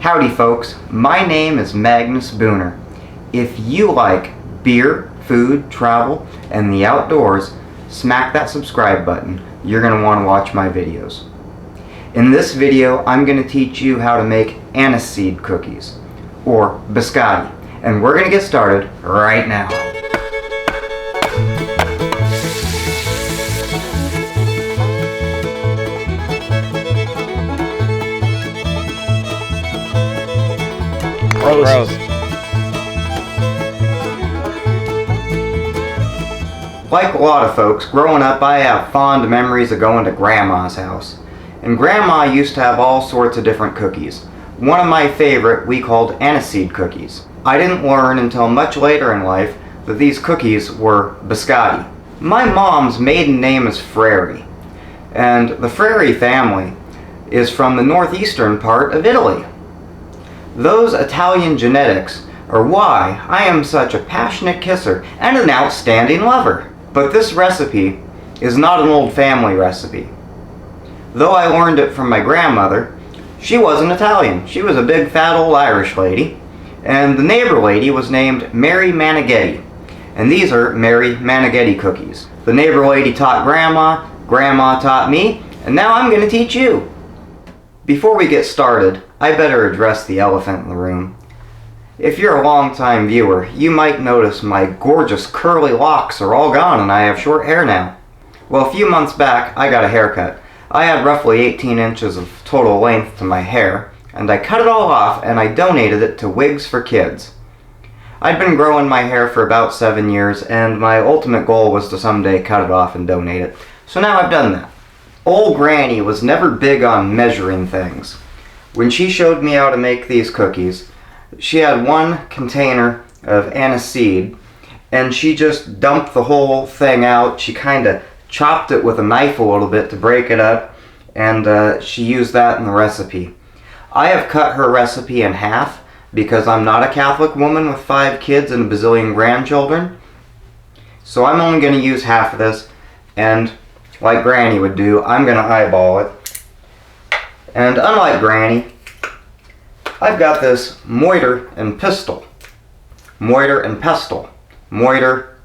Howdy folks, my name is Magnus Booner. If you like beer, food, travel, and the outdoors, smack that subscribe button. You're going to want to watch my videos. In this video, I'm going to teach you how to make aniseed cookies, or biscotti, and we're going to get started right now. Gross. Like a lot of folks, growing up I have fond memories of going to Grandma's house. And Grandma used to have all sorts of different cookies. One of my favorite we called aniseed cookies. I didn't learn until much later in life that these cookies were biscotti. My mom's maiden name is Freri, and the Freri family is from the northeastern part of Italy. Those Italian genetics are why I am such a passionate kisser and an outstanding lover. But this recipe is not an old family recipe. Though I learned it from my grandmother, she wasn't Italian. She was a big fat old Irish lady, and the neighbor lady was named Mary Manighetti. And these are Mary Manighetti cookies. The neighbor lady taught Grandma, Grandma taught me, and now I'm going to teach you. Before we get started, I better address the elephant in the room. If you're a long-time viewer, you might notice my gorgeous curly locks are all gone and I have short hair now. Well, a few months back, I got a haircut. I had roughly 18 inches of total length to my hair, and I cut it all off and I donated it to Wigs for Kids. I'd been growing my hair for about 7 years, and my ultimate goal was to someday cut it off and donate it. So now I've done that. Old Granny was never big on measuring things. When she showed me how to make these cookies, she had one container of aniseed, and she just dumped the whole thing out. She kind of chopped it with a knife a little bit to break it up, and she used that in the recipe. I have cut her recipe in half because I'm not a Catholic woman with 5 kids and a bazillion grandchildren. So I'm only going to use half of this, and like Granny would do, I'm going to eyeball it. And unlike Granny, I've got this mortar and pestle. Mortar and pestle. Mortar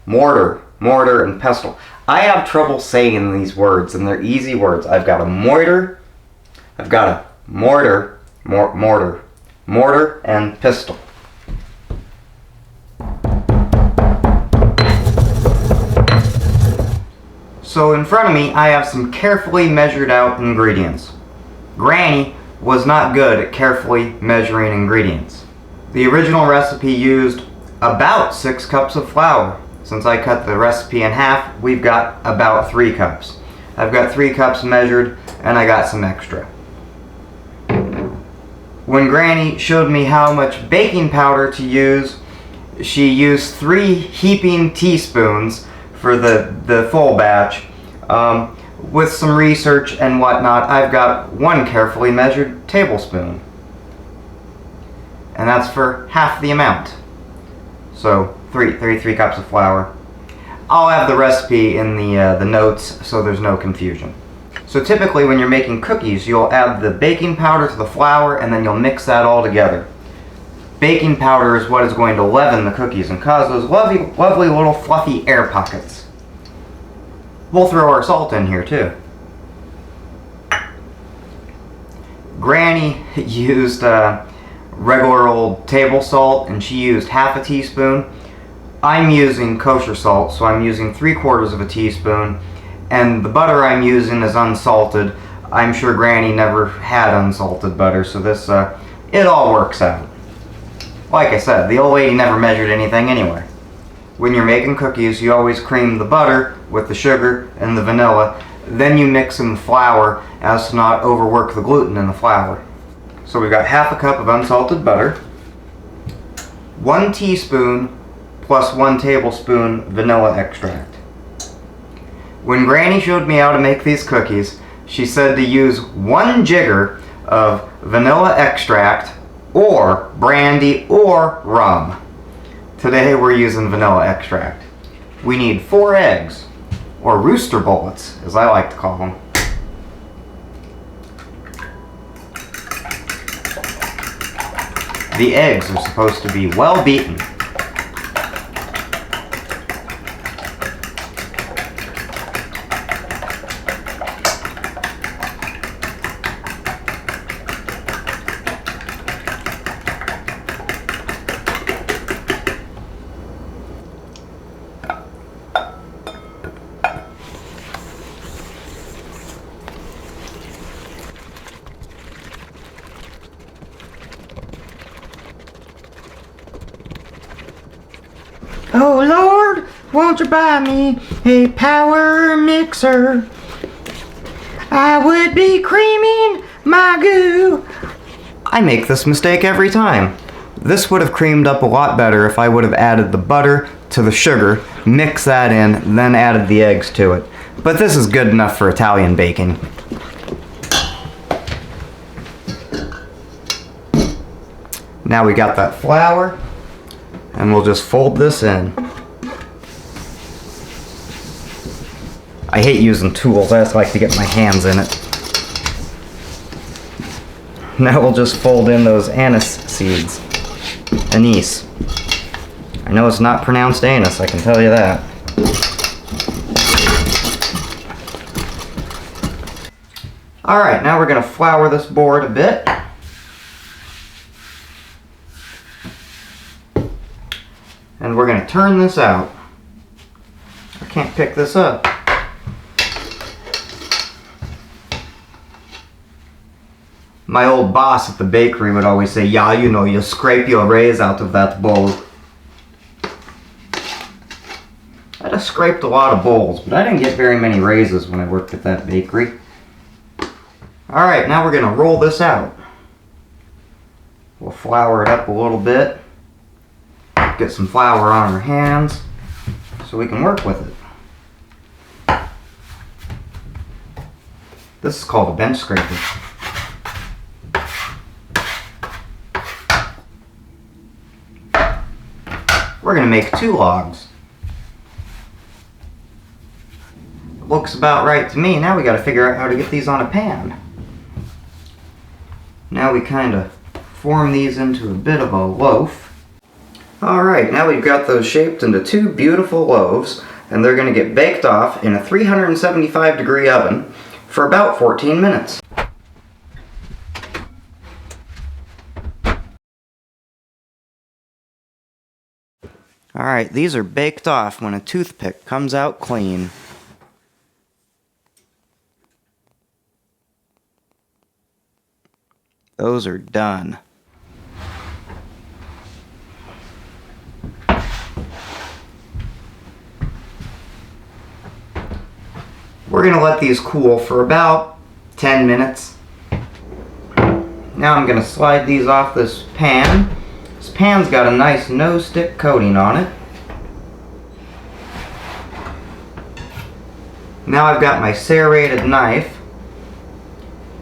and pestle. I have trouble saying these words, and they're easy words. I've got a mortar, I've got a mortar and pestle. So in front of me, I have some carefully measured out ingredients. Granny was not good at carefully measuring ingredients. The original recipe used about 6 cups of flour. Since I cut the recipe in half, we've got about 3 cups. I've got 3 cups measured, and I got some extra. When Granny showed me how much baking powder to use, she used 3 heaping teaspoons for the full batch. With some research and whatnot, I've got 1 carefully measured tablespoon. And that's for half the amount. So 3 cups of flour. I'll have the recipe in the notes so there's no confusion. So typically when you're making cookies, you'll add the baking powder to the flour and then you'll mix that all together. Baking powder is what is going to leaven the cookies and cause those lovely little fluffy air pockets. We'll throw our salt in here too. Granny used regular old table salt, and she used half a teaspoon. I'm using kosher salt, so I'm using 3/4 of a teaspoon, and the butter I'm using is unsalted. I'm sure Granny never had unsalted butter, so this it all works out. Like I said, the old lady never measured anything anyway. When you're making cookies, you always cream the butter with the sugar and the vanilla. Then you mix in the flour as to not overwork the gluten in the flour. So we've got half a cup of unsalted butter, 1 teaspoon plus 1 tablespoon vanilla extract. When Granny showed me how to make these cookies, she said to use 1 jigger of vanilla extract or brandy or rum. Today we're using vanilla extract. We need 4 eggs, or rooster bullets, as I like to call them. The eggs are supposed to be well beaten. Oh Lord, won't you buy me a power mixer? I would be creaming my goo. I make this mistake every time. This would have creamed up a lot better if I would have added the butter to the sugar, mixed that in, then added the eggs to it. But this is good enough for Italian baking. Now we got that flour, and we'll just fold this in. I hate using tools, I just like to get my hands in it. Now we'll just fold in those anise seeds. Anise. I know it's not pronounced anise, I can tell you that. Alright, now we're going to flour this board a bit. And we're going to turn this out. I can't pick this up. My old boss at the bakery would always say, yeah, you know, you scrape your raise out of that bowl. I just scraped a lot of bowls, but I didn't get very many raises when I worked at that bakery. Alright, now we're going to roll this out. We'll flour it up a little bit. Get some flour on our hands so we can work with it. This is called a bench scraper. We're going to make 2 logs. Looks about right to me. Now we got to figure out how to get these on a pan. Now we kind of form these into a bit of a loaf. Alright, now we've got those shaped into 2 beautiful loaves, and they're going to get baked off in a 375-degree oven for about 14 minutes. Alright, these are baked off when a toothpick comes out clean. Those are done. We're going to let these cool for about 10 minutes. Now I'm going to slide these off this pan. This pan's got a nice no-stick coating on it. Now I've got my serrated knife,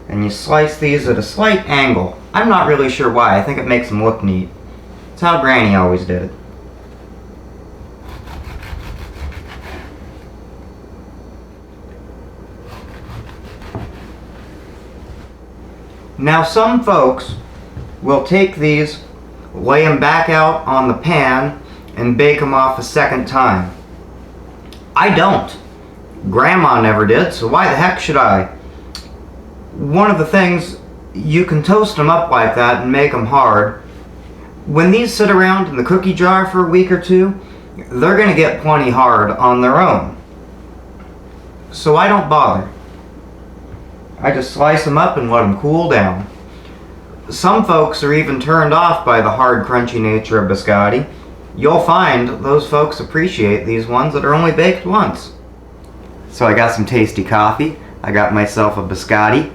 and you slice these at a slight angle. I'm not really sure why. I think it makes them look neat. It's how Granny always did it. Now some folks will take these, lay them back out on the pan, and bake them off a second time. I don't. Grandma never did, so why the heck should I? One of the things, you can toast them up like that and make them hard. When these sit around in the cookie jar for a week or 2, they're going to get plenty hard on their own. So I don't bother. I just slice them up and let them cool down. Some folks are even turned off by the hard, crunchy nature of biscotti. You'll find those folks appreciate these ones that are only baked once. So I got some tasty coffee. I got myself a biscotti,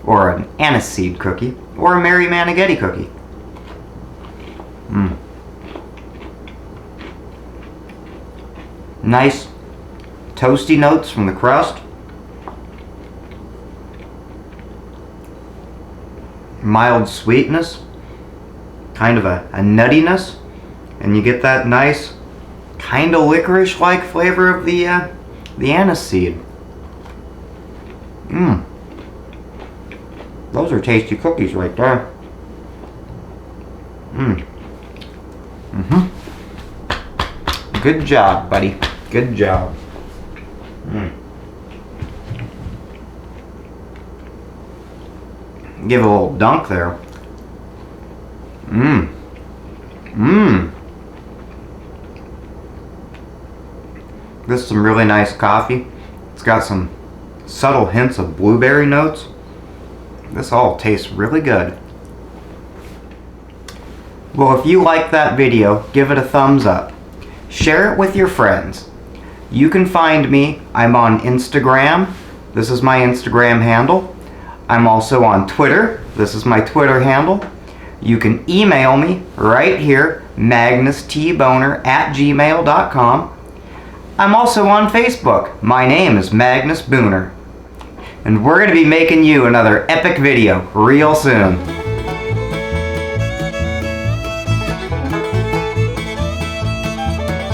or an aniseed cookie, or a Mary Manigetti cookie. Nice toasty notes from the crust. Mild sweetness, kind of a nuttiness, and you get that nice kind of licorice-like flavor of the aniseed. Those are tasty cookies right there. Good job, buddy. Good job. Give it a little dunk there. This is some really nice coffee. It's got some subtle hints of blueberry notes. This all tastes really good. Well, if you liked that video, give it a thumbs up. Share it with your friends. You can find me. I'm on Instagram. This is my Instagram handle. I'm also on Twitter. This is my Twitter handle. You can email me right here, magnustboner@gmail.com. I'm also on Facebook. My name is Magnus Booner. And we're going to be making you another epic video real soon.